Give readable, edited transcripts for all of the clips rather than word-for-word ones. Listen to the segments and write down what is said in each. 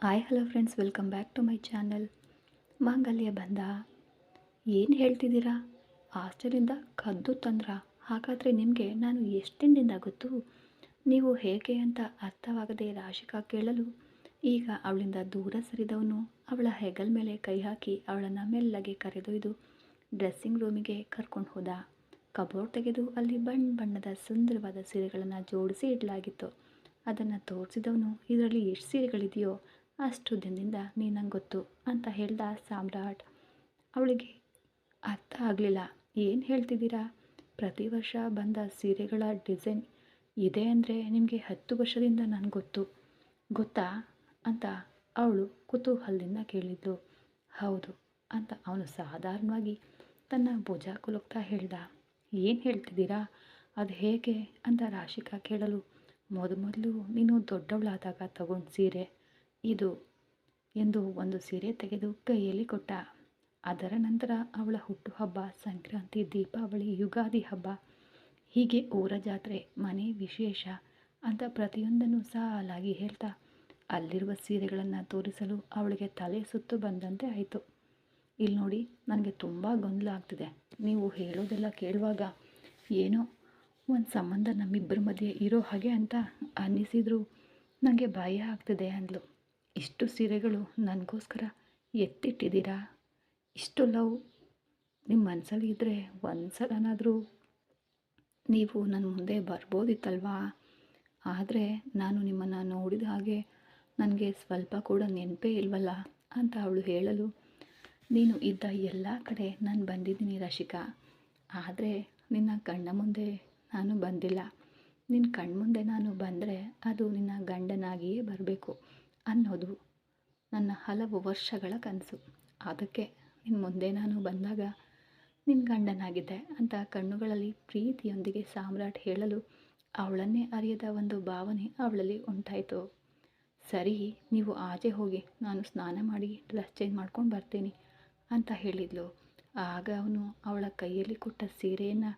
Hi hello friends, welcome back to my channel. ಮಾಂಗಲ್ಯ ಬಂದ. ಏನು ಹೇಳ್ತಿದ್ದೀರಾ? ಹಾಸ್ಟೆಲಿಂದ ಕದ್ದು ತಂದ್ರ? ಹಾಗಾದರೆ ನಿಮಗೆ ನಾನು ಎಷ್ಟು ದಿನದಿಂದ ಗೊತ್ತು? ನೀವು ಹೇಗೆ ಅಂತ ಅರ್ಥವಾಗದೆ ರಾಶಿಕಾ ಕೇಳಲು, ಈಗ ಅವಳಿಂದ ದೂರ ಸರಿದವನು ಅವಳ ಹೆಗಲ ಮೇಲೆ ಕೈ ಹಾಕಿ ಅವಳನ್ನು ಮೆಲ್ಲಗೆ ಕರೆದೊಯ್ದು ಡ್ರೆಸ್ಸಿಂಗ್ ರೂಮಿಗೆ ಕರ್ಕೊಂಡು ಹೋದ. ಕಬೋರ್ಡ್ ತೆಗೆದು ಅಲ್ಲಿ ಬಣ್ಣ ಬಣ್ಣದ ಸುಂದರವಾದ ಸೀರೆಗಳನ್ನು ಜೋಡಿಸಿ ಇಡಲಾಗಿತ್ತು. ಅದನ್ನು ತೋರಿಸಿದವನು, ಇದರಲ್ಲಿ ಎಷ್ಟು ಸೀರೆಗಳಿದೆಯೋ ಅಷ್ಟು ದಿನದಿಂದ ನೀನು ನಂಗೆ ಗೊತ್ತು ಅಂತ ಹೇಳ್ದ ಸಾಮ್ರಾಟ್. ಅವಳಿಗೆ ಅರ್ಥ ಆಗಲಿಲ್ಲ. ಏನು ಹೇಳ್ತಿದ್ದೀರಾ? ಪ್ರತಿ ವರ್ಷ ಬಂದ ಸೀರೆಗಳ ಡಿಸೈನ್ ಇದೆ ಅಂದರೆ ನಿಮಗೆ 10 ವರ್ಷದಿಂದ ನನಗೆ ಗೊತ್ತಾ ಅಂತ ಅವಳು ಕುತೂಹಲದಿಂದ ಕೇಳಿದ್ಳು. ಹೌದು ಅಂತ ಅವನು ಸಾಧಾರಣವಾಗಿ ತನ್ನ ಭುಜ ಕುಲುಕ್ತಾ ಹೇಳ್ದ. ಏನು ಹೇಳ್ತಿದ್ದೀರಾ? ಅದು ಹೇಗೆ ಅಂತ ರಾಶಿಕಾ ಕೇಳಲು, ಮೊದಲು ನೀನು ದೊಡ್ಡವಳಾದಾಗ ತಗೊಂಡು ಸೀರೆ ಇದು ಎಂದು ಒಂದು ಸೀರೆ ತೆಗೆದು ಕೈಯಲ್ಲಿ ಕೊಟ್ಟ. ಅದರ ನಂತರ ಅವಳ ಹುಟ್ಟುಹಬ್ಬ, ಸಂಕ್ರಾಂತಿ, ದೀಪಾವಳಿ, ಯುಗಾದಿ ಹಬ್ಬ, ಹೀಗೆ ಊರ ಜಾತ್ರೆ, ಮನೆ ವಿಶೇಷ ಅಂತ ಪ್ರತಿಯೊಂದನ್ನು ಸಾಲಾಗಿ ಹೇಳ್ತಾ ಅಲ್ಲಿರುವ ಸೀರೆಗಳನ್ನು ತೋರಿಸಲು ಅವಳಿಗೆ ತಲೆ ಸುತ್ತು ಬಂದಂತೆ ಆಯಿತು. ಇಲ್ಲಿ ನೋಡಿ, ನನಗೆ ತುಂಬ ಗೊಂದಲ ಆಗ್ತಿದೆ. ನೀವು ಹೇಳೋದೆಲ್ಲ ಕೇಳುವಾಗ ಏನೋ ಒಂದು ಸಂಬಂಧ ನಮ್ಮಿಬ್ಬರ ಮಧ್ಯೆ ಇರೋ ಹಾಗೆ ಅಂತ ಅನ್ನಿಸಿದ್ರು ನನಗೆ ಭಯ ಆಗ್ತಿದೆ ಅಂದ್ಲು. ಇಷ್ಟು ಸೀರೆಗಳು ನನಗೋಸ್ಕರ ಎತ್ತಿಟ್ಟಿದ್ದೀರಾ? ಇಷ್ಟು ಲವ್ ನಿಮ್ಮ ಮನಸ್ಸಲ್ಲಿ ಇದ್ದರೆ ಒಂದು ಸಲನಾದರೂ ನೀವು ನನ್ನ ಮುಂದೆ ಬರ್ಬೋದಿತ್ತಲ್ವಾ? ಆದರೆ ನಾನು ನಿಮ್ಮನ್ನು ನೋಡಿದ ಹಾಗೆ ನನಗೆ ಸ್ವಲ್ಪ ಕೂಡ ನೆನಪೇ ಇಲ್ವಲ್ಲ ಅಂತ ಅವಳು ಹೇಳಲು, ನೀನು ಇದ್ದ ಎಲ್ಲ ಕಡೆ ನಾನು ಬಂದಿದ್ದೀನಿ ರಾಶಿಕಾ, ಆದರೆ ನಿನ್ನ ಕಣ್ಣ ಮುಂದೆ ನಾನು ಬಂದಿಲ್ಲ. ನಿನ್ನ ಕಣ್ಮುಂದೆ ನಾನು ಬಂದರೆ ಅದು ನಿನ್ನ ಗಂಡನಾಗಿಯೇ ಬರಬೇಕು ಅನ್ನೋದು ನನ್ನ ಹಲವು ವರ್ಷಗಳ ಕನಸು. ಅದಕ್ಕೆ ನಿನ್ನ ಮುಂದೆ ನಾನು ಬಂದಾಗ ನಿನ್ನ ಗಂಡನಾಗಿದ್ದೆ ಅಂತ ಕಣ್ಣುಗಳಲ್ಲಿ ಪ್ರೀತಿಯೊಂದಿಗೆ ಸಾಮ್ರಾಟ್ ಹೇಳಲು, ಅವಳನ್ನೇ ಅರಿಯದ ಒಂದು ಭಾವನೆ ಅವಳಲ್ಲಿ ಉಂಟಾಯಿತು. ಸರಿ, ನೀವು ಆಚೆ ಹೋಗಿ, ನಾನು ಸ್ನಾನ ಮಾಡಿ ಡ್ರೆಸ್ ಚೇಂಜ್ ಮಾಡ್ಕೊಂಡು ಬರ್ತೀನಿ ಅಂತ ಹೇಳಿದ್ಲು. ಆಗ ಅವನು ಅವಳ ಕೈಯಲ್ಲಿ ಕೊಟ್ಟ ಸೀರೆಯನ್ನು,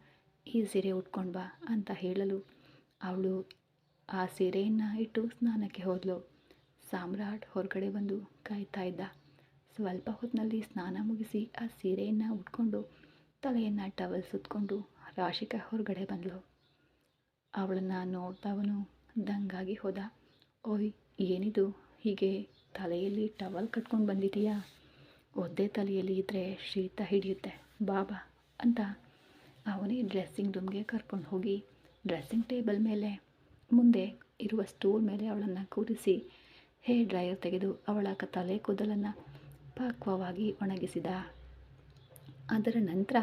ಈ ಸೀರೆ ಉಟ್ಕೊಂಡು ಬಾ ಅಂತ ಹೇಳಲು ಅವಳು ಆ ಸೀರೆಯನ್ನು ಇಟ್ಟು ಸ್ನಾನಕ್ಕೆ ಹೋದಳು. ಸಾಮ್ರಾಟ್ ಹೊರಗಡೆ ಬಂದು ಕಾಯ್ತಾ ಇದ್ದ. ಸ್ವಲ್ಪ ಹೊತ್ತಿನಲ್ಲಿ ಸ್ನಾನ ಮುಗಿಸಿ ಆ ಸೀರೆಯನ್ನು ಉಟ್ಕೊಂಡು ತಲೆಯನ್ನು ಟವಲ್ ಸುತ್ತಕೊಂಡು ರಾಶಿಕಾ ಹೊರಗಡೆ ಬಂದಳು. ಅವಳನ್ನು ನೋಡ್ದವನು ದಂಗಾಗಿ ಹೋದ. ಓಯ್, ಏನಿದು ಹೀಗೆ ತಲೆಯಲ್ಲಿ ಟವಲ್ ಕಟ್ಕೊಂಡು ಬಂದಿದೀಯಾ? ಒದ್ದೆ ತಲೆಯಲ್ಲಿ ಇದ್ದರೆ ಶೀತ ಹಿಡಿಯುತ್ತೆ, ಬಾಬಾ ಅಂತ ಅವನೇ ಡ್ರೆಸ್ಸಿಂಗ್ ರೂಮ್ಗೆ ಕರ್ಕೊಂಡು ಹೋಗಿ ಡ್ರೆಸ್ಸಿಂಗ್ ಟೇಬಲ್ ಮೇಲೆ ಮುಂದೆ ಇರುವ ಸ್ಟೂಲ್ ಮೇಲೆ ಅವಳನ್ನು ಕೂರಿಸಿ ಹೇರ್ ಡ್ರೈಯರ್ ತೆಗೆದು ಅವಳ ತಲೆ ಕೂದಲನ್ನು ಪಕ್ವವಾಗಿ ಒಣಗಿಸಿದ. ಅದರ ನಂತರ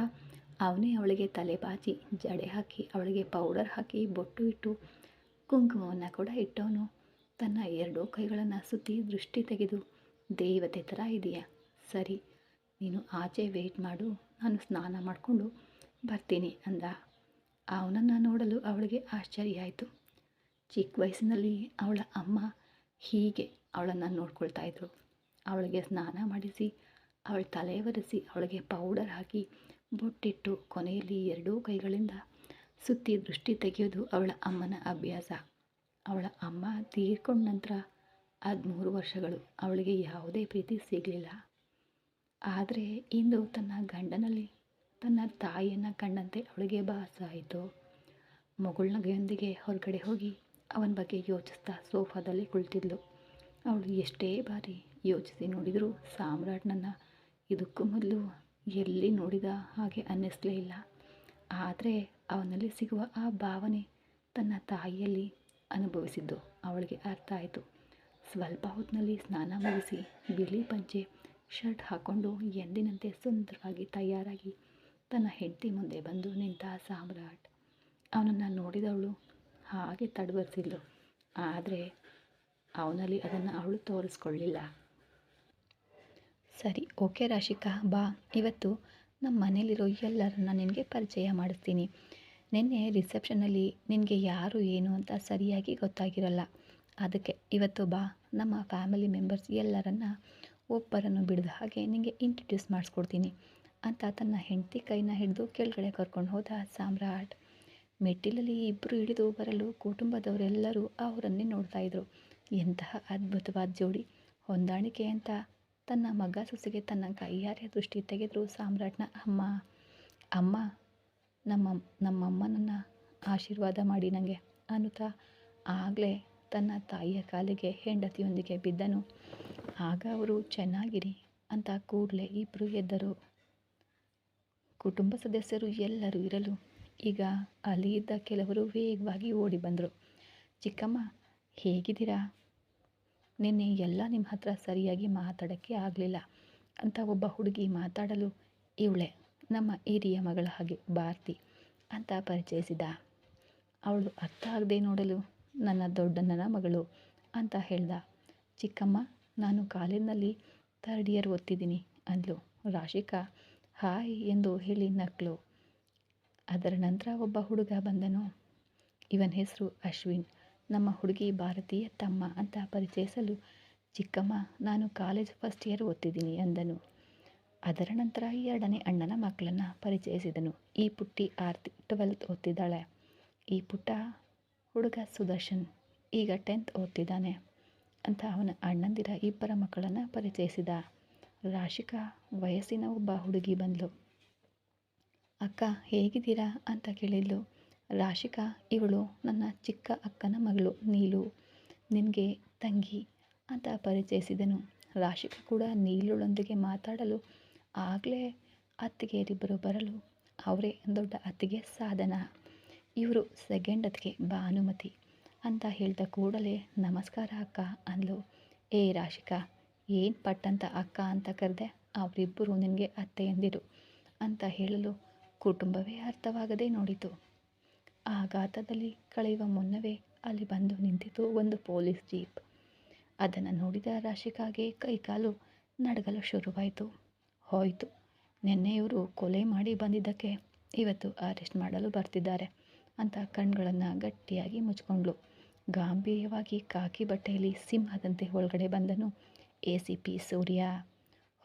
ಅವನೇ ಅವಳಿಗೆ ತಲೆ ಬಾಚಿ ಜಡೆ ಹಾಕಿ ಅವಳಿಗೆ ಪೌಡರ್ ಹಾಕಿ ಬೊಟ್ಟು ಇಟ್ಟು ಕುಂಕುಮವನ್ನು ಕೂಡ ಇಟ್ಟವನು ತನ್ನ 2 ಕೈಗಳನ್ನು ಸುತ್ತಿ ದೃಷ್ಟಿ ತೆಗೆದು, ದೇವತೆ ಥರ ಇದೆಯಾ, ಸರಿ ನೀನು ಆಚೆ ವೆಯ್ಟ್ ಮಾಡು, ನಾನು ಸ್ನಾನ ಮಾಡಿಕೊಂಡು ಬರ್ತೀನಿ ಅಂದ. ಅವನನ್ನು ನೋಡಲು ಅವಳಿಗೆ ಆಶ್ಚರ್ಯ ಆಯಿತು. ಚಿಕ್ಕ ವಯಸ್ಸಿನಲ್ಲಿ ಅವಳ ಅಮ್ಮ ಹೀಗೆ ಅವಳನ್ನು ನೋಡ್ಕೊಳ್ತಾ ಇದ್ರು. ಅವಳಿಗೆ ಸ್ನಾನ ಮಾಡಿಸಿ, ಅವಳ ತಲೆ ಒರೆಸಿ, ಅವಳಿಗೆ ಪೌಡರ್ ಹಾಕಿ ಬೊಟ್ಟಿಟ್ಟು ಕೊನೆಯಲ್ಲಿ 2 ಕೈಗಳಿಂದ ಸುತ್ತಿ ದೃಷ್ಟಿ ತೆಗೆಯೋದು ಅವಳ ಅಮ್ಮನ ಅಭ್ಯಾಸ. ಅವಳ ಅಮ್ಮ ತೀರ್ಕೊಂಡ ನಂತರ 13 ವರ್ಷಗಳು ಅವಳಿಗೆ ಯಾವುದೇ ಪ್ರೀತಿ ಸಿಗಲಿಲ್ಲ. ಆದರೆ ಇಂದು ತನ್ನ ಗಂಡನಲ್ಲಿ ತನ್ನ ತಾಯಿಯನ್ನು ಕಂಡಂತೆ ಅವಳಿಗೆ ಭಾಸ ಆಯಿತು. ಮಗುಳ್ನಗೆಯೊಂದಿಗೆ ಹೊರಗಡೆ ಹೋಗಿ ಅವನ ಬಗ್ಗೆ ಯೋಚಿಸ್ತಾ ಸೋಫಾದಲ್ಲಿ ಕುಳಿತಿದ್ಲು. ಅವಳು ಎಷ್ಟೇ ಬಾರಿ ಯೋಚಿಸಿ ನೋಡಿದರೂ ಸಾಮ್ರಾಟ್ನನ್ನು ಇದಕ್ಕೂ ಮೊದಲು ಎಲ್ಲಿ ನೋಡಿದ ಹಾಗೆ ಅನ್ನಿಸಲೇ ಇಲ್ಲ. ಆದರೆ ಅವನಲ್ಲಿ ಸಿಗುವ ಆ ಭಾವನೆ ತನ್ನ ತಾಯಿಯಲ್ಲಿ ಅನುಭವಿಸಿದ್ದು ಅವಳಿಗೆ ಅರ್ಥ ಆಯಿತು. ಸ್ವಲ್ಪ ಹೊತ್ತಿನಲ್ಲಿ ಸ್ನಾನ ಮುಗಿಸಿ ಬಿಳಿ ಪಂಚೆ ಶರ್ಟ್ ಹಾಕ್ಕೊಂಡು ಎಂದಿನಂತೆ ಸುಂದರವಾಗಿ ತಯಾರಾಗಿ ತನ್ನ ಹೆಂಡತಿ ಮುಂದೆ ಬಂದು ನಿಂತ ಸಾಮ್ರಾಟ್. ಅವನನ್ನು ನೋಡಿದವಳು ಹಾಗೆ ತಡವರಿಸಿದ್ಲು, ಆದರೆ ಅವನಲ್ಲಿ ಅದನ್ನು ಅವಳು ತೋರಿಸ್ಕೊಳ್ಳಿಲ್ಲ. ಸರಿ, ಓಕೆ ರಾಶಿಕಾ, ಬಾ, ಇವತ್ತು ನಮ್ಮ ಮನೇಲಿರೋ ಎಲ್ಲರನ್ನ ನಿನಗೆ ಪರಿಚಯ ಮಾಡಿಸ್ತೀನಿ. ನಿನ್ನೆ ರಿಸೆಪ್ಷನಲ್ಲಿ ನಿನಗೆ ಯಾರು ಏನು ಅಂತ ಸರಿಯಾಗಿ ಗೊತ್ತಾಗಿರಲ್ಲ. ಅದಕ್ಕೆ ಇವತ್ತು ಬಾ, ನಮ್ಮ ಫ್ಯಾಮಿಲಿ ಮೆಂಬರ್ಸ್ ಎಲ್ಲರನ್ನ ಒಬ್ಬರನ್ನು ಬಿಡದ ಹಾಗೆ ನಿನಗೆ ಇಂಟ್ರಡ್ಯೂಸ್ ಮಾಡಿಸ್ಕೊಡ್ತೀನಿ ಅಂತ ತನ್ನ ಹೆಂಡತಿ ಕೈನ ಹಿಡಿದು ಕೆಳಗಡೆ ಕರ್ಕೊಂಡು ಹೋದ ಸಾಮ್ರಾಟ್. ಮೆಟ್ಟಿಲಲ್ಲಿ ಇಬ್ಬರು ಇಳಿದು ಬರಲು ಕುಟುಂಬದವರೆಲ್ಲರೂ ಅವರನ್ನೇ ನೋಡ್ತಾಯಿದ್ರು. ಎಂತಹ ಅದ್ಭುತವಾದ ಜೋಡಿ, ಹೊಂದಾಣಿಕೆ ಅಂತ ತನ್ನ ಮಗ ಸೊಸೆಗೆ ತನ್ನ ಕೈಯಾರೆ ದೃಷ್ಟಿ ತೆಗೆದ್ರು ಸಾಮ್ರಾಟ್ನ ಅಮ್ಮ. ಅಮ್ಮ, ನಮ್ಮ ನಮ್ಮಮ್ಮನನ್ನು ಆಶೀರ್ವಾದ ಮಾಡಿ ನನಗೆ ಅನ್ನುತ್ತಾ ಆಗಲೇ ತನ್ನ ತಾಯಿಯ ಕಾಲಿಗೆ ಹೆಂಡತಿಯೊಂದಿಗೆ ಬಿದ್ದನು. ಆಗ ಅವರು ಚೆನ್ನಾಗಿರಿ ಅಂತ ಕೂಡಲೇ ಇಬ್ಬರು ಎದ್ದರು. ಕುಟುಂಬ ಸದಸ್ಯರು ಎಲ್ಲರೂ ಇರಲು ಈಗ ಅಲ್ಲಿ ಇದ್ದ ಕೆಲವರು ವೇಗವಾಗಿ ಓಡಿ ಬಂದರು. ಚಿಕ್ಕಮ್ಮ, ಹೇಗಿದ್ದೀರಾ? ನಿನ್ನೆ ಎಲ್ಲ ನಿಮ್ಮ ಹತ್ರ ಸರಿಯಾಗಿ ಮಾತಾಡೋಕ್ಕೆ ಆಗಲಿಲ್ಲ ಅಂತ ಒಬ್ಬ ಹುಡುಗಿ ಮಾತಾಡಲು, ಇವಳೆ ನಮ್ಮ ಹಿರಿಯ ಮಗಳ ಹಾಗೆ ಭಾರತಿ ಅಂತ ಪರಿಚಯಿಸಿದ. ಅವಳು ಅರ್ಥ ಆಗದೆ ನೋಡಲು, ನನ್ನ ದೊಡ್ಡಣ್ಣನ ಮಗಳು ಅಂತ ಹೇಳ್ದ. ಚಿಕ್ಕಮ್ಮ, ನಾನು ಕಾಲೇಜಿನಲ್ಲಿ 3rd ಇಯರ್ ಓದ್ತಿದ್ದೀನಿ ಅಂದ್ಲು. ರಾಶಿಕಾ ಹಾಯ್ ಎಂದು ಹೇಳಿ ನಕ್ಳು. ಅದರ ನಂತರ ಒಬ್ಬ ಹುಡುಗ ಬಂದನು. ಇವನ ಹೆಸರು ಅಶ್ವಿನ್, ನಮ್ಮ ಹುಡುಗಿ ಭಾರತೀಯ ತಮ್ಮ ಅಂತ ಪರಿಚಯಿಸಲು, ಚಿಕ್ಕಮ್ಮ ನಾನು ಕಾಲೇಜ್ 1st ಇಯರ್ ಓದ್ತಿದ್ದೀನಿ ಅಂದನು. ಅದರ ನಂತರ 2ನೇ ಅಣ್ಣನ ಮಕ್ಕಳನ್ನು ಪರಿಚಯಿಸಿದನು. ಈ ಪುಟ್ಟಿ ಆರ್ತಿ 12th ಓದ್ತಿದ್ದಾಳೆ. ಈ ಪುಟ್ಟ ಹುಡುಗ ಸುದರ್ಶನ್ ಈಗ 10th ಓದ್ತಿದ್ದಾನೆ ಅಂತ ಅವನ ಅಣ್ಣಂದಿರ 2 ಮಕ್ಕಳನ್ನು ಪರಿಚಯಿಸಿದ. ರಾಶಿಕಾ ವಯಸ್ಸಿನ ಒಬ್ಬ ಹುಡುಗಿ ಬಂದಳು. ಅಕ್ಕ ಹೇಗಿದ್ದೀರಾ ಅಂತ ಕೇಳಿದ್ಲು. ರಾಶಿಕಾ, ಇವಳು ನನ್ನ ಚಿಕ್ಕ ಅಕ್ಕನ ಮಗಳು ನೀಲು, ನಿನಗೆ ತಂಗಿ ಅಂತ ಪರಿಚಯಿಸಿದನು. ರಾಶಿಕಾ ಕೂಡ ನೀಲುಳೊಂದಿಗೆ ಮಾತಾಡಲು ಆಗಲೇ ಅತ್ತಿಗೆಯರಿಬ್ಬರು ಬರಲು, ಅವರೇ ದೊಡ್ಡ ಅತ್ತಿಗೆ ಸಾಧನ, ಇವರು 2nd ಅತ್ತಿಗೆ ಭಾನುಮತಿ ಅಂತ ಹೇಳ್ದ ಕೂಡಲೇ ನಮಸ್ಕಾರ ಅಕ್ಕ ಅಂದ್ಲು. ಏ ರಾಶಿಕಾ, ಏನು ಪಟ್ಟಂತ ಅಕ್ಕ ಅಂತ ಕರೆದೆ, ಅವರಿಬ್ಬರು ನಿನಗೆ ಅತ್ತೆಯಂದಿರು ಅಂತ ಹೇಳಲು ಕುಟುಂಬವೇ ಅರ್ಥವಾಗದೆ ನೋಡಿತು. ಆಘಾತದಲ್ಲಿ ಕಳೆಯುವ ಮುನ್ನವೇ ಅಲ್ಲಿ ಬಂದು ನಿಂತಿತು ಒಂದು ಪೊಲೀಸ್ ಜೀಪ್. ಅದನ್ನು ನೋಡಿದ ರಾಶಿಕಾಗೆ ಕೈಕಾಲು ನಡಗಲು ಶುರುವಾಯಿತು. ಹೋಯಿತು, ನಿನ್ನೆ ಇವರು ಕೊಲೆ ಮಾಡಿ ಬಂದಿದ್ದಕ್ಕೆ ಇವತ್ತು ಅರೆಸ್ಟ್ ಮಾಡಲು ಬರ್ತಿದ್ದಾರೆ ಅಂತ ಕಣ್ಗಳನ್ನು ಗಟ್ಟಿಯಾಗಿ ಮುಚ್ಕೊಂಡ್ಳು. ಗಾಂಭೀರ್ಯವಾಗಿ ಕಾಕಿ ಬಟ್ಟೆಯಲ್ಲಿ ಸಿಂಹದಂತೆ ಒಳಗಡೆ ಬಂದನು ACP ಸೂರ್ಯ.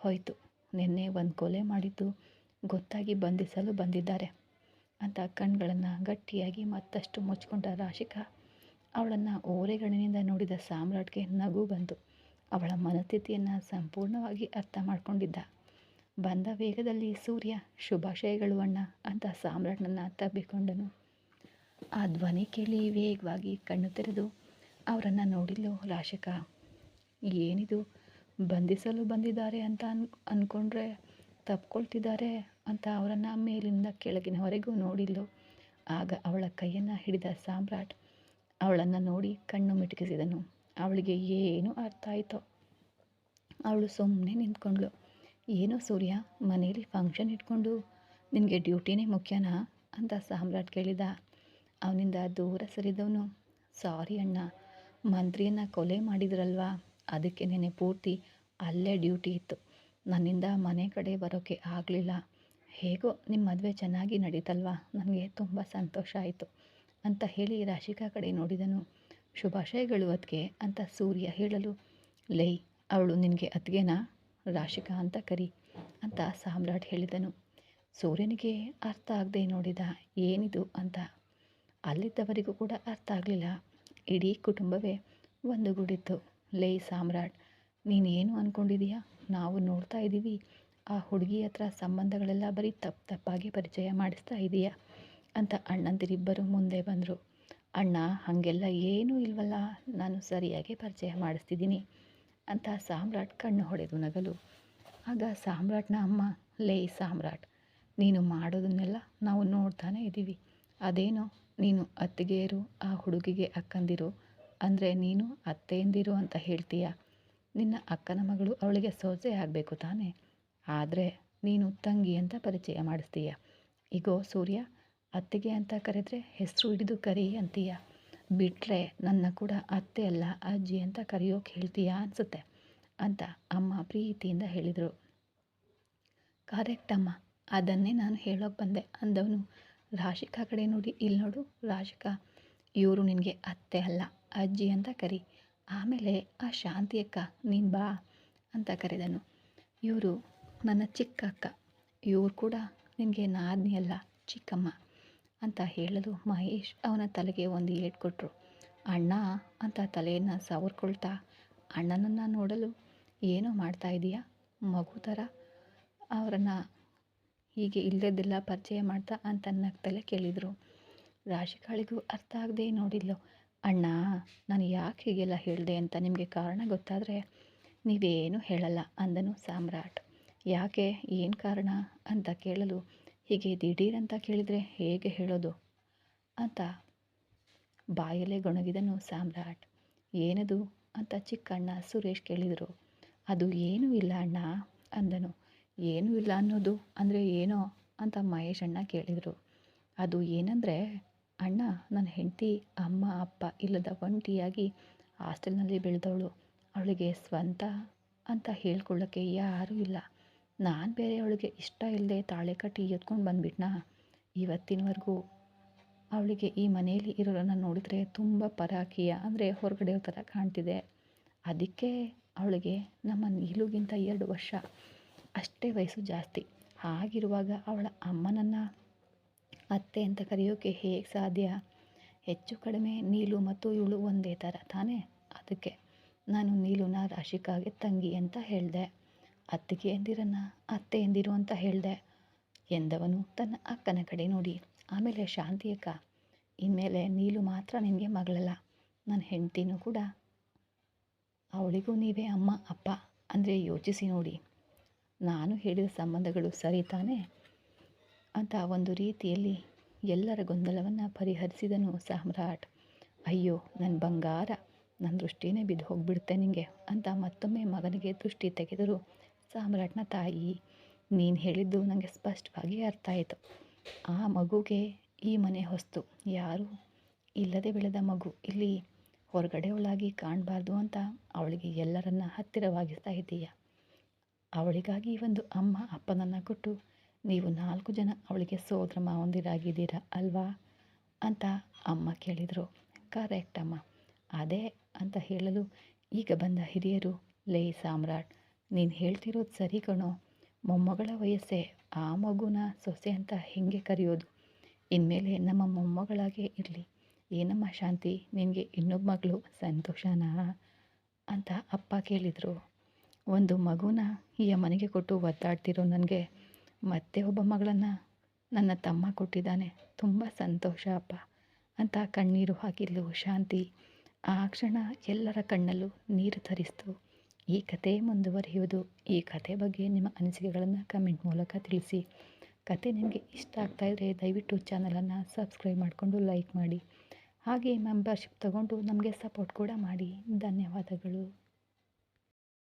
ಹೋಯಿತು, ನಿನ್ನೆ ಒಂದು ಕೊಲೆ ಮಾಡಿದ್ದು ಗೊತ್ತಾಗಿ ಬಂಧಿಸಲು ಬಂದಿದ್ದಾರೆ ಅಂತ ಕಣ್ಗಳನ್ನು ಗಟ್ಟಿಯಾಗಿ ಮತ್ತಷ್ಟು ಮುಚ್ಕೊಂಡ ರಾಶಿಕಾ ಅವಳನ್ನು ಓರೆಗಣ್ಣಿನಿಂದ ನೋಡಿದ ಸಾಮ್ರಾಟ್ಗೆ ನಗು ಬಂತು. ಅವಳ ಮನಸ್ಥಿತಿಯನ್ನು ಸಂಪೂರ್ಣವಾಗಿ ಅರ್ಥ ಮಾಡಿಕೊಂಡಿದ್ದ. ಬಂದ ವೇಗದಲ್ಲಿ ಸೂರ್ಯ, ಶುಭಾಶಯಗಳು ಅಣ್ಣ ಅಂತ ಸಾಮ್ರಾಟ್ನನ್ನು ತಬ್ಬಿಕೊಂಡನು. ಆ ಧ್ವನಿ ಕೇಳಿ ವೇಗವಾಗಿ ಕಣ್ಣು ತೆರೆದು ಅವರನ್ನು ನೋಡಿದ್ಲು ರಾಶಿಕಾ. ಏನಿದು, ಬಂಧಿಸಲು ಬಂದಿದ್ದಾರೆ ಅಂತ ಅಂದ್ಕೊಂಡ್ರೆ ತಪ್ಕೊಳ್ತಿದ್ದಾರೆ ಅಂತ ಅವರನ್ನು ಮೇಲಿಂದ ಕೆಳಗಿನವರೆಗೂ ನೋಡಿದ್ಲು. ಆಗ ಅವಳ ಕೈಯನ್ನು ಹಿಡಿದ ಸಾಮ್ರಾಟ್ ಅವಳನ್ನು ನೋಡಿ ಕಣ್ಣು ಮಿಟುಕಿಸಿದನು. ಅವಳಿಗೆ ಏನು ಅರ್ಥ ಆಯಿತೋ. ಅವಳು ಸುಮ್ಮನೆ ನಿಂತ್ಕೊಂಡ್ಳು. ಏನೋ ಸೂರ್ಯ, ಮನೇಲಿ ಫಂಕ್ಷನ್ ಇಟ್ಕೊಂಡು ನಿನಗೆ ಡ್ಯೂಟಿನೇ ಮುಖ್ಯನಾ ಅಂತ ಸಾಮ್ರಾಟ್ ಕೇಳಿದ. ಅವನಿಂದ ದೂರ ಸರಿದವನು, ಸಾರಿ ಅಣ್ಣ, ಮಂತ್ರಿಯನ್ನು ಕೊಲೆ ಮಾಡಿದ್ರಲ್ವಾ, ಅದಕ್ಕೆ ನೆನೆ ಪೂರ್ತಿ ಅಲ್ಲೇ ಡ್ಯೂಟಿ ಇತ್ತು. ನನ್ನಿಂದ ಮನೆ ಕಡೆ ಬರೋಕ್ಕೆ ಆಗಲಿಲ್ಲ. ಹೇಗೋ ನಿಮ್ಮ ಮದುವೆ ಚೆನ್ನಾಗಿ ನಡೀತಲ್ವಾ, ನನಗೆ ತುಂಬ ಸಂತೋಷ ಆಯಿತು ಅಂತ ಹೇಳಿ ರಾಶಿಕಾ ಕಡೆ ನೋಡಿದನು. ಶುಭಾಶಯಗಳು ಅತ್ತಿಗೆ ಅಂತ ಸೂರ್ಯ ಹೇಳಲು, ಲೈ, ಅವಳು ನಿನಗೆ ಅತ್ತಿಗೆನಾ, ರಾಶಿಕಾ ಅಂತ ಕರಿ ಅಂತ ಸಾಮ್ರಾಟ್ ಹೇಳಿದನು. ಸೂರ್ಯನಿಗೆ ಅರ್ಥ ಆಗದೆ ನೋಡಿದ, ಏನಿದು ಅಂತ. ಅಲ್ಲಿದ್ದವರಿಗೂ ಕೂಡ ಅರ್ಥ ಆಗಲಿಲ್ಲ. ಇಡೀ ಕುಟುಂಬವೇ ಒಂದುಗೂಡಿತ್ತು. ಲೈ ಸಾಮ್ರಾಟ್, ನೀನು ಏನು ಅಂದ್ಕೊಂಡಿದೀಯಾ, ನಾವು ನೋಡ್ತಾ ಇದ್ದೀವಿ, ಆ ಹುಡುಗಿ ಹತ್ರ ಸಂಬಂಧಗಳೆಲ್ಲ ಬರೀ ತಪ್ಪಾಗಿ ಪರಿಚಯ ಮಾಡಿಸ್ತಾ ಇದೆಯಾ ಅಂತ ಅಣ್ಣಂದಿರಿಬ್ಬರು ಮುಂದೆ ಬಂದರು. ಅಣ್ಣ, ಹಾಗೆಲ್ಲ ಏನೂ ಇಲ್ವಲ್ಲ, ನಾನು ಸರಿಯಾಗಿ ಪರಿಚಯ ಮಾಡಿಸ್ತಿದ್ದೀನಿ ಅಂತ ಸಾಮ್ರಾಟ್ ಕಣ್ಣು ಹೊಡೆದು ನಗಲು. ಆಗ ಸಾಮ್ರಾಟ್ನ ಅಮ್ಮ, ಲೇ ಸಾಮ್ರಾಟ್, ನೀನು ಮಾಡೋದನ್ನೆಲ್ಲ ನಾವು ನೋಡ್ತಾನೆ ಇದ್ದೀವಿ. ಅದೇನೋ ನೀನು ಅತ್ತಿಗೆಯರು ಆ ಹುಡುಗಿಗೆ ಅಕ್ಕಂದಿರು ಅಂದರೆ ನೀನು ಅತ್ತೆಯಂದಿರು ಅಂತ ಹೇಳ್ತೀಯ. ನಿನ್ನ ಅಕ್ಕನ ಮಗಳು ಅವಳಿಗೆ ಸೊಸೆ ಆಗಬೇಕು ತಾನೇ, ಆದರೆ ನೀನು ತಂಗಿ ಅಂತ ಪರಿಚಯ ಮಾಡಿಸ್ತೀಯ. ಈಗೋ ಸೂರ್ಯ, ಅತ್ತಿಗೆ ಅಂತ ಕರೆದ್ರೆ ಹೆಸರು ಹಿಡಿದು ಕರಿ ಅಂತೀಯ, ಬಿಟ್ಟರೆ ನನ್ನ ಕೂಡ ಅತ್ತೆ ಅಲ್ಲ ಅಜ್ಜಿ ಅಂತ ಕರೆಯೋಕೆ ಹೇಳ್ತೀಯಾ ಅನಿಸುತ್ತೆ ಅಂತ ಅಮ್ಮ ಪ್ರೀತಿಯಿಂದ ಹೇಳಿದರು. ಕರೆಕ್ಟ್ ಅಮ್ಮ, ಅದನ್ನೇ ನಾನು ಹೇಳೋಕೆ ಬಂದೆ ಅಂದವನು ರಾಶಿಕಾ ಕಡೆ ನೋಡಿ, ಇಲ್ಲಿ ನೋಡು ರಾಶಿಕಾ, ಇವರು ನಿನಗೆ ಅತ್ತೆ ಅಲ್ಲ ಅಜ್ಜಿ ಅಂತ ಕರಿ, ಆಮೇಲೆ ಆ ಶಾಂತಿ ಅಕ್ಕ ನೀನು ಬಾ ಅಂತ ಕರೆದನು. ಇವರು ನನ್ನ ಚಿಕ್ಕ ಅಕ್ಕ, ಇವರು ಕೂಡ ನಿನಗೆ ನಾದಿನಿ ಅಲ್ಲ ಚಿಕ್ಕಮ್ಮ ಅಂತ ಹೇಳಲು ಮಹೇಶ್ ಅವನ ತಲೆಗೆ ಒಂದು ಏಟು ಕೊಟ್ಟರು. ಅಣ್ಣ ಅಂತ ತಲೆಯನ್ನು ಸವರ್ಕೊಳ್ತಾ ಅಣ್ಣನನ್ನು ನೋಡಲು ಏನೋ ಮಾಡ್ತಾ ಇದೀಯಾ ಮಗು ಥರ ಅವರನ್ನು ಹೀಗೆ ಇಲ್ಲದೆಲ್ಲ ಪರಿಚಯ ಮಾಡ್ತಾ ಅಂತ ನಗ್ತಲೇ ಕೇಳಿದರು. ರಾಶಿಕಾಳಿಗೂ ಅರ್ಥ ಆಗದೆ ನೋಡಿದ್ಲು. ಅಣ್ಣ, ನಾನು ಯಾಕೆ ಹೀಗೆಲ್ಲ ಹೇಳಿದೆ ಅಂತ ನಿಮಗೆ ಕಾರಣ ಗೊತ್ತಾದರೆ ನೀವೇನು ಹೇಳಲ್ಲ ಅಂದನು ಸಾಮ್ರಾಟ್. ಯಾಕೆ, ಏನು ಕಾರಣ ಅಂತ ಕೇಳಲು, ಹೀಗೆ ದಿಢೀರಂತ ಕೇಳಿದರೆ ಹೇಗೆ ಹೇಳೋದು ಅಂತ ಬಾಯಲ್ಲೇ ಗೊಣಗಿದನು ಸಾಮ್ರಾಟ್. ಏನದು ಅಂತ ಚಿಕ್ಕಣ್ಣ ಸುರೇಶ್ ಕೇಳಿದರು. ಅದು ಏನೂ ಇಲ್ಲ ಅಣ್ಣ ಅಂದನು. ಏನೂ ಇಲ್ಲ ಅನ್ನೋದು ಅಂದರೆ ಏನೋ ಅಂತ ಮಹೇಶ್ ಅಣ್ಣ ಕೇಳಿದರು. ಅದು ಏನಂದರೆ ಅಣ್ಣ, ನನ್ನ ಹೆಂಡತಿ ಅಮ್ಮ ಅಪ್ಪ ಇಲ್ಲದ ಒಂಟಿಯಾಗಿ ಹಾಸ್ಟೆಲ್ನಲ್ಲಿ ಬೆಳೆದವಳು. ಅವಳಿಗೆ ಸ್ವಂತ ಅಂತ ಹೇಳ್ಕೊಳ್ಳೋಕ್ಕೆ ಯಾರೂ ಇಲ್ಲ. ನಾನು ಬೇರೆ ಅವಳಿಗೆ ಇಷ್ಟ ಇಲ್ಲದೆ ತಾಳೆ ಕಟ್ಟಿ ಎತ್ಕೊಂಡು ಬಂದುಬಿಟ್ನಾ. ಇವತ್ತಿನವರೆಗೂ ಅವಳಿಗೆ ಈ ಮನೆಯಲ್ಲಿ ಇರೋರನ್ನು ನೋಡಿದರೆ ತುಂಬ ಪರಾಕಿಯ ಅಂದರೆ ಹೊರಗಡೆ ಥರ ಕಾಣ್ತಿದೆ. ಅದಕ್ಕೆ ಅವಳಿಗೆ ನಮ್ಮ ನೀಲುಗಿಂತ 2 ವರ್ಷ ಅಷ್ಟೇ ವಯಸ್ಸು ಜಾಸ್ತಿ. ಹಾಗಿರುವಾಗ ಅವಳ ಅಮ್ಮನನ್ನು ಅತ್ತೆ ಅಂತ ಕರೆಯೋಕ್ಕೆ ಹೇಗೆ ಸಾಧ್ಯ? ಹೆಚ್ಚು ಕಡಿಮೆ ನೀಲು ಮತ್ತು ಇವಳು ಒಂದೇ ಥರ ತಾನೇ. ಅದಕ್ಕೆ ನಾನು ನೀಲುನ ರಾಶಿಕಾಗೆ ತಂಗಿ ಅಂತ ಹೇಳಿದೆ. ಅತ್ತಿಗೆ ಎಂದಿರನ್ನು ಅತ್ತೆ ಎಂದಿರು ಅಂತ ಹೇಳಿದೆ ಎಂದವನು ತನ್ನ ಅಕ್ಕನ ಕಡೆ ನೋಡಿ, ಆಮೇಲೆ ಶಾಂತಿ ಅಕ್ಕ, ಇನ್ಮೇಲೆ ನೀಲು ಮಾತ್ರ ನಿನಗೆ ಮಗಳಲ್ಲ, ನನ್ನ ಹೆಂಡ್ತಿನೂ ಕೂಡ. ಅವಳಿಗೂ ನೀವೇ ಅಮ್ಮ ಅಪ್ಪ ಅಂದರೆ ಯೋಚಿಸಿ ನೋಡಿ, ನಾನು ಹೇಳಿದ ಸಂಬಂಧಗಳು ಸರಿ ತಾನೇ ಅಂತ ಒಂದು ರೀತಿಯಲ್ಲಿ ಎಲ್ಲರ ಗೊಂದಲವನ್ನು ಪರಿಹರಿಸಿದನು ಸಾಮ್ರಾಟ್. ಅಯ್ಯೋ ನನ್ನ ಬಂಗಾರ, ನನ್ನ ದೃಷ್ಟಿನೇ ಬಿದ್ದು ಹೋಗಿಬಿಡುತ್ತೆ ನಿನಗೆ ಅಂತ ಮತ್ತೊಮ್ಮೆ ಮಗನಿಗೆ ದೃಷ್ಟಿ ತೆಗೆದರು ಸಾಮ್ರಾಟ್ನ ತಾಯಿ. ನೀನು ಹೇಳಿದ್ದು ನನಗೆ ಸ್ಪಷ್ಟವಾಗಿ ಅರ್ಥ ಆಯಿತು. ಆ ಮಗುಗೆ ಈ ಮನೆ ಹೊಸ್ತು, ಯಾರೂ ಇಲ್ಲದೆ ಬೆಳೆದ ಮಗು ಇಲ್ಲಿ ಹೊರಗಡೆಯವಳಾಗಿ ಕಾಣಬಾರ್ದು ಅಂತ ಅವಳಿಗೆ ಎಲ್ಲರನ್ನ ಹತ್ತಿರವಾಗಿಸ್ತಾ ಇದ್ದೀಯ. ಅವಳಿಗಾಗಿ ಒಂದು ಅಮ್ಮ ಅಪ್ಪನನ್ನು ಕೊಟ್ಟು ನೀವು 4 ಜನ ಅವಳಿಗೆ ಸೋದರ ಮಾವಂದಿರಾಗಿದ್ದೀರಾ ಅಲ್ವಾ ಅಂತ ಅಮ್ಮ ಕೇಳಿದರು. ಕರೆಕ್ಟ್ ಅಮ್ಮ, ಅದೇ ಅಂತ ಹೇಳಲು ಈಗ ಬಂದ ಹಿರಿಯರು, ಲೇ ಸಾಮ್ರಾಟ್, ನೀನು ಹೇಳ್ತಿರೋದು ಸರಿ ಕಣೋ. ಮೊಮ್ಮಗಳ ವಯಸ್ಸೇ ಆ ಮಗುನ ಸೊಸೆ ಅಂತ ಹೇಗೆ ಕರೆಯೋದು? ಇನ್ಮೇಲೆ ನಮ್ಮ ಮೊಮ್ಮಗಳಾಗೇ ಇರಲಿ. ಏನಮ್ಮ ಶಾಂತಿ, ನಿನಗೆ ಇನ್ನೊಬ್ಬ ಮಗಳು ಸಂತೋಷನಾ ಅಂತ ಅಪ್ಪ ಕೇಳಿದರು. ಒಂದು ಮಗುನ ಈ ಮನೆಗೆ ಕೊಟ್ಟು ಒದ್ದಾಡ್ತಿರೋ ನನಗೆ ಮತ್ತೆ ಒಬ್ಬ ಮಗಳನ್ನು ನನ್ನ ತಮ್ಮ ಕೊಟ್ಟಿದ್ದಾನೆ. ತುಂಬ ಸಂತೋಷ ಅಪ್ಪ ಅಂತ ಕಣ್ಣೀರು ಹಾಕಿದ್ಲು ಶಾಂತಿ. ಆ ಕ್ಷಣ ಎಲ್ಲರ ಕಣ್ಣಲ್ಲೂ ನೀರು ತರಿಸ್ತು. ಈ ಕತೆ ಮುಂದುವರಿಯುವುದು. ಈ ಕತೆ ಬಗ್ಗೆ ನಿಮ್ಮ ಅನಿಸಿಕೆಗಳನ್ನು ಕಮೆಂಟ್ ಮೂಲಕ ತಿಳಿಸಿ. ಕತೆ ನಿಮಗೆ ಇಷ್ಟ ಆಗ್ತಾಯಿದ್ರೆ ದಯವಿಟ್ಟು ಚಾನಲನ್ನು ಸಬ್ಸ್ಕ್ರೈಬ್ ಮಾಡಿಕೊಂಡು ಲೈಕ್ ಮಾಡಿ. ಹಾಗೆ ಮೆಂಬರ್ಶಿಪ್ ತಗೊಂಡು ನಮಗೆ ಸಪೋರ್ಟ್ ಕೂಡ ಮಾಡಿ. ಧನ್ಯವಾದಗಳು.